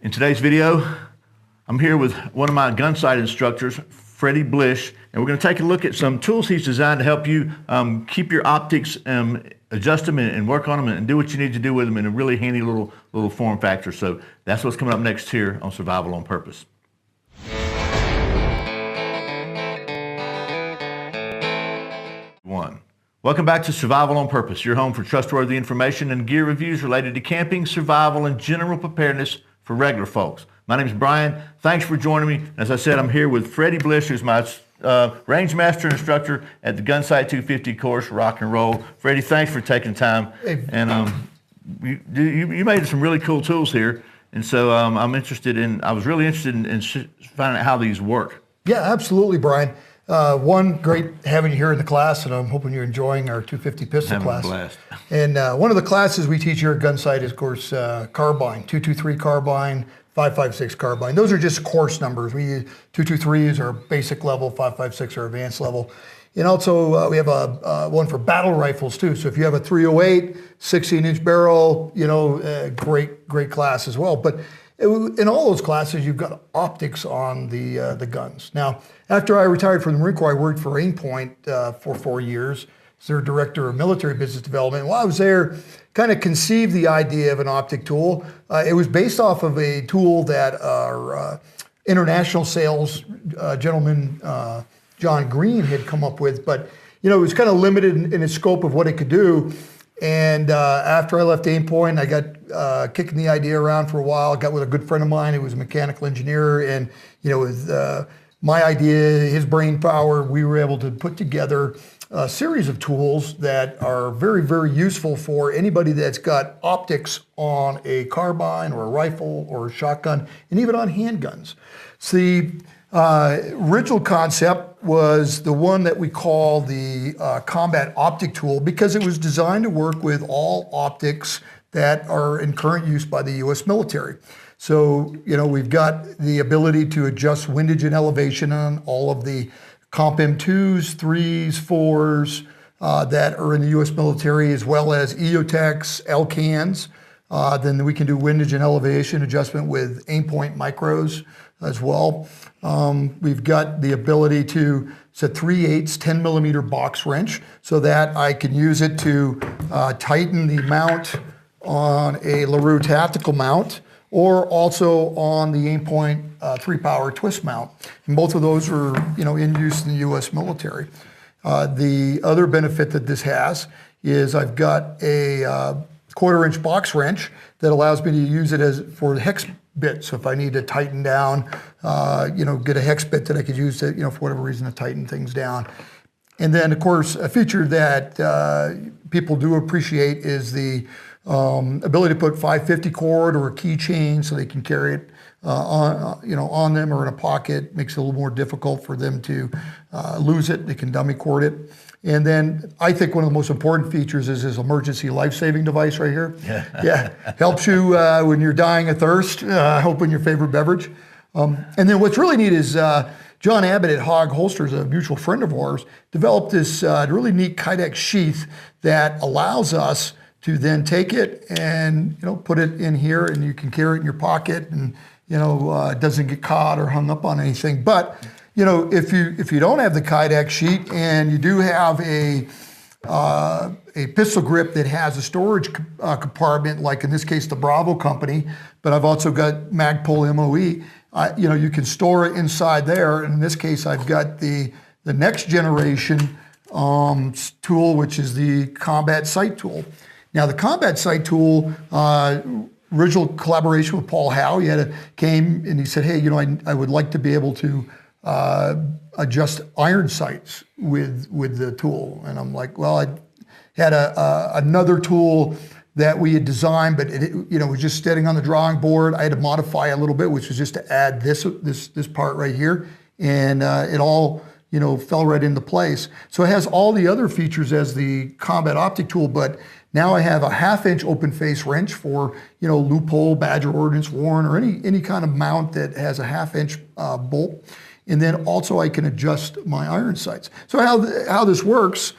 In today's video, I'm here with one of my Gunsite instructors, Freddie, and we're going to take a look at some tools he's designed to help you keep your optics, adjust them and work on them and do what you need to do with them in a really handy little form factor. So that's what's coming up next here on Survival on Purpose. Welcome back to Survival on Purpose, your home for trustworthy information and gear reviews related to camping, survival, and general preparedness for regular folks. My name is Brian. Thanks for joining me. As I said, I'm here with Freddie, who's my range master instructor at the Gunsite 250 course, Rock and Roll. Freddie, thanks for taking time. And you made some really cool tools here, and so I was really interested in finding out how these work. Yeah, absolutely, Brian. One, great having you here in the class, and I'm hoping you're enjoying our 250 pistol class. Having a blast. And one of the classes we teach here at Gunsite is, of course, carbine, 223 carbine, 556 carbine. Those are just course numbers. We use 223 is our basic level, 556 our advanced level. And also we have one for battle rifles too. So if you have a 308, 16-inch barrel, great class as well. But in all those classes, you've got optics on the guns. Now, after I retired from the Marine Corps, I worked for Aimpoint for 4 years as their director of military business development. While I was there, kind of conceived the idea of an optic tool. It was based off of a tool that our international sales gentleman, John Green, had come up with, but it was kind of limited in its scope of what it could do. And after I left Aimpoint, I got kicking the idea around for a while. Got with a good friend of mine who was a mechanical engineer, and with my idea, his brain power, we were able to put together a series of tools that are very, very useful for anybody that's got optics on a carbine or a rifle or a shotgun, and even on handguns. So the original concept was the one that we call the Combat Optic Tool, because it was designed to work with all optics that are in current use by the U.S. military. So, we've got the ability to adjust windage and elevation on all of the Comp M2s, 3s, 4s that are in the U.S. military, as well as EOTechs, LCANs. Then we can do windage and elevation adjustment with Aimpoint micros as well. We've got the ability to set 3/8 10 millimeter box wrench so that I can use it to tighten the mount on a LaRue tactical mount, or also on the Aimpoint 3-power twist mount. And both of those are in use in the U.S. military. The other benefit that this has is I've got a 1/4-inch box wrench that allows me to use it for the hex bit. So if I need to tighten down, get a hex bit that I could use to, for whatever reason, to tighten things down. And then, of course, a feature that people do appreciate is the ability to put 550 cord or a keychain so they can carry it on them or in a pocket. Makes it a little more difficult for them to lose it. They can dummy cord it. And then I think one of the most important features is this emergency life-saving device right here. Yeah, helps you when you're dying of thirst, open your favorite beverage. And then what's really neat is John Abbott at Hog Holsters, a mutual friend of ours, developed this really neat Kydex sheath that allows us to then take it and put it in here, and you can carry it in your pocket, and it doesn't get caught or hung up on anything. But if you don't have the Kydex sheet and you do have a pistol grip that has a storage compartment, like in this case the Bravo company, but I've also got Magpul MOE. You can store it inside there. And in this case, I've got the next generation tool, which is the Combat Sight Tool. Now, the Combat Sight Tool, original collaboration with Paul Howe. He came and he said, hey, I would like to be able to adjust iron sights with the tool. And I'm like, well, I had another tool that we had designed, but it was just sitting on the drawing board. I had to modify a little bit, which was just to add this part right here, and it all fell right into place. So it has all the other features as the Combat Optic Tool, but now I have a 1/2-inch open face wrench for loophole, Badger Ordnance, Warren, or any kind of mount that has a 1/2-inch bolt. And then also I can adjust my iron sights. So how this works,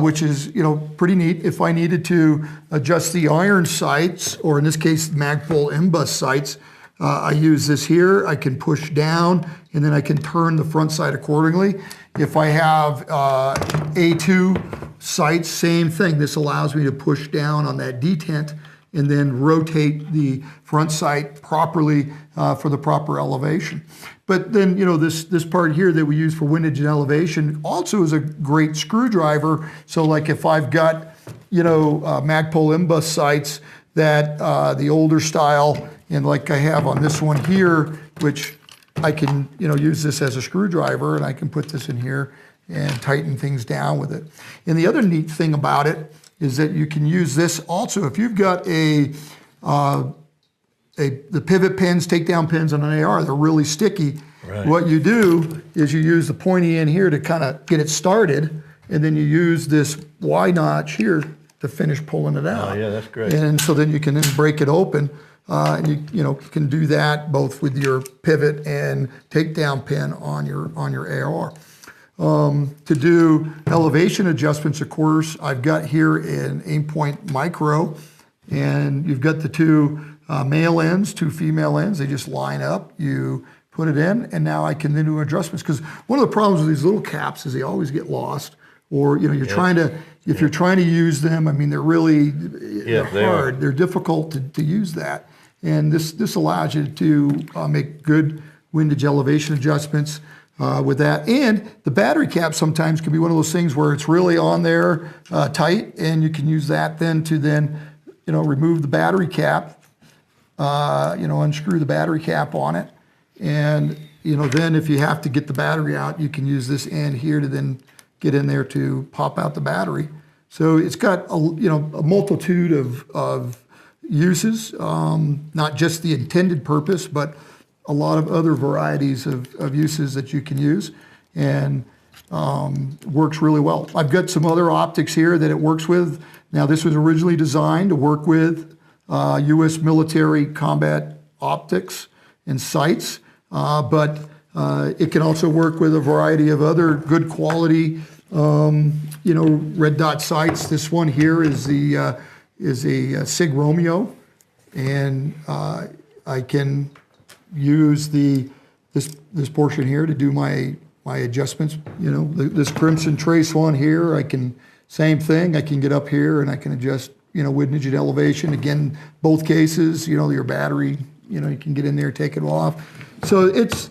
which is pretty neat. If I needed to adjust the iron sights, or in this case Magpul MBUS sights, I use this here. I can push down, and then I can turn the front sight accordingly. If I have A2 sights, same thing. This allows me to push down on that detent and then rotate the front sight properly for the proper elevation. But then, this part here that we use for windage and elevation also is a great screwdriver. So like if I've got, Magpul imbus sights that the older style, and like I have on this one here, which I can, use this as a screwdriver, and I can put this in here and tighten things down with it. And the other neat thing about it is that you can use this also if you've got the pivot pins, takedown pins on an AR. They're really sticky. Right. What you do is you use the pointy end here to kind of get it started, and then you use this Y notch here to finish pulling it out. Oh yeah, that's great. And so then you can then break it open. And you can do that both with your pivot and takedown pin on your AR. To do elevation adjustments, of course, I've got here an Aimpoint Micro, and you've got the two male ends, two female ends. They just line up. You put it in, and now I can then do adjustments. Because one of the problems with these little caps is they always get lost, or you're trying to. If you're trying to use them, I mean, they're really they're hard. They're difficult to use that. And this allows you to make good windage elevation adjustments with that. And the battery cap sometimes can be one of those things where it's really on there tight, and you can use that then to remove the battery cap, unscrew the battery cap on it. And, then if you have to get the battery out, you can use this end here to then get in there to pop out the battery. So it's got a multitude of uses, not just the intended purpose, but a lot of other varieties of uses that you can use, and works really well. I've got some other optics here that it works with. Now, this was originally designed to work with U.S. military combat optics and sights, but it can also work with a variety of other good quality, red dot sights. This one here is a Sig Romeo, and I can use this portion here to do my adjustments. This Crimson Trace one here, same thing. I can get up here and I can adjust, windage and elevation. Again, both cases, your battery, you can get in there, take it off. So it's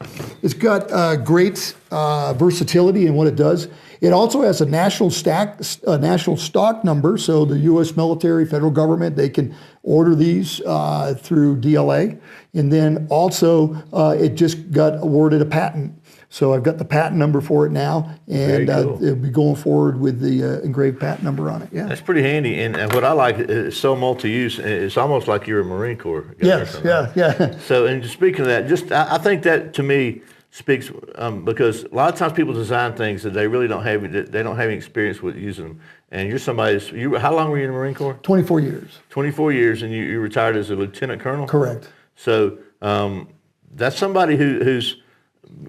got great versatility in what it does. It also has a national stock number, so the U.S. military, federal government, they can order these through DLA. And then also, it just got awarded a patent. So I've got the patent number for it now, and cool. It'll be going forward with the engraved patent number on it. Yeah, that's pretty handy. And what I like is so multi-use. It's almost like you're a Marine Corps guy. Yes, yeah. So, and speaking of that, I think that to me speaks because a lot of times people design things that they really don't have. They don't have any experience with using them. And you're somebody. How long were you in the Marine Corps? 24 years. 24 years, and you retired as a lieutenant colonel. Correct. So that's somebody who's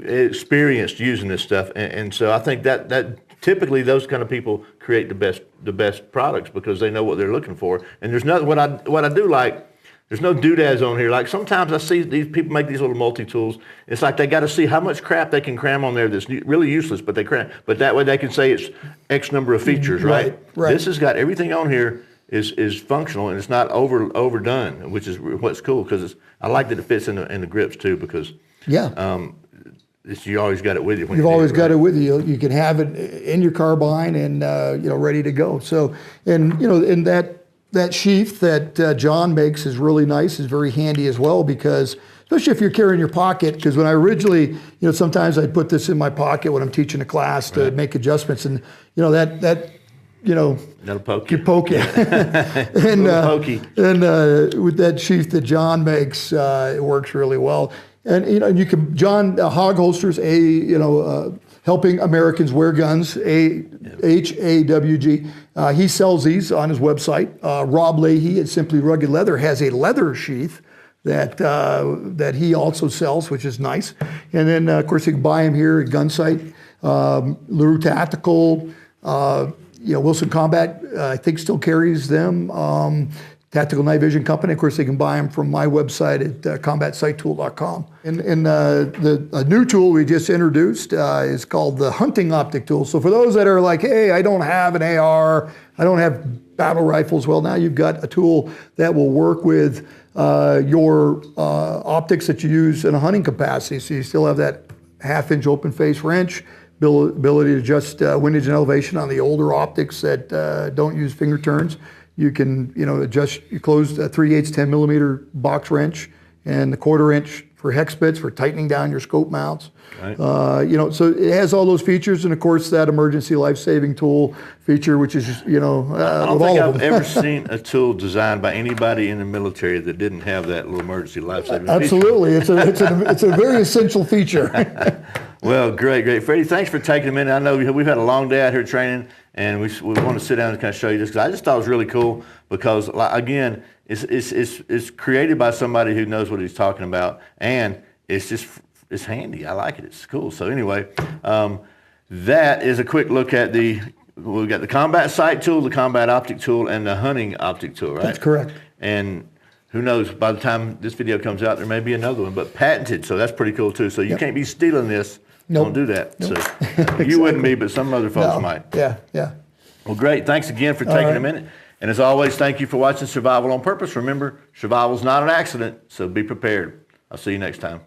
experienced using this stuff, and so I think that typically those kind of people create the best products because they know what they're looking for. And there's nothing what I do like. There's no doodads on here. Like sometimes I see these people make these little multi-tools. It's like they got to see how much crap they can cram on there that's really useless, but they cram. But that way they can say it's X number of features, right? Right. This has got everything on here is functional, and it's not overdone, which is what's cool because I like that it fits in the grips too because you always got it with you. You've always got it with you. You can have it in your carbine and ready to go. So and that sheath that John makes is really nice. Is very handy as well because especially if you're carrying your pocket. Because when I originally sometimes I'd put this in my pocket when I'm teaching a class to make adjustments, and that'll poke you. Poke you. and with that sheath that John makes, it works really well. And you can John Hog Holsters, helping Americans wear guns, HAWG. He sells these on his website. Rob Leahy at Simply Rugged Leather has a leather sheath that he also sells, which is nice. And then of course you can buy them here at Gunsite, LaRue Tactical. Wilson Combat I think still carries them. tactical night vision company. Of course, they can buy them from my website at combatsitetool.com. And a new tool we just introduced is called the Hunting Optic Tool. So for those that are like, hey, I don't have an AR, I don't have battle rifles, well, now you've got a tool that will work with your optics that you use in a hunting capacity. So you still have that 1/2-inch open face wrench, ability to adjust windage and elevation on the older optics that don't use finger turns. You can, adjust your closed 3/8 10mm box wrench and the 1/4 inch for hex bits for tightening down your scope mounts. Right. So it has all those features, and of course that emergency life-saving tool feature, which is, I don't think I've ever seen a tool designed by anybody in the military that didn't have that little emergency life-saving feature. Absolutely, it's a very essential feature. Well, great. Freddie, thanks for taking a minute. I know we've had a long day out here training, and we want to sit down and kind of show you this, because I just thought it was really cool because, again, it's created by somebody who knows what he's talking about, and it's handy. I like it. It's cool. So anyway, that is a quick look at we've got the Combat Sight Tool, the Combat Optic Tool, and the Hunting Optic Tool, right? That's correct. And who knows, by the time this video comes out, there may be another one, but patented, so that's pretty cool too. So you can't be stealing this. Nope. Don't do that. Nope. So Exactly. You wouldn't be, but some other folks might. Yeah. Well, great. Thanks again for taking a minute. And as always, thank you for watching Survival on Purpose. Remember, survival's not an accident, so be prepared. I'll see you next time.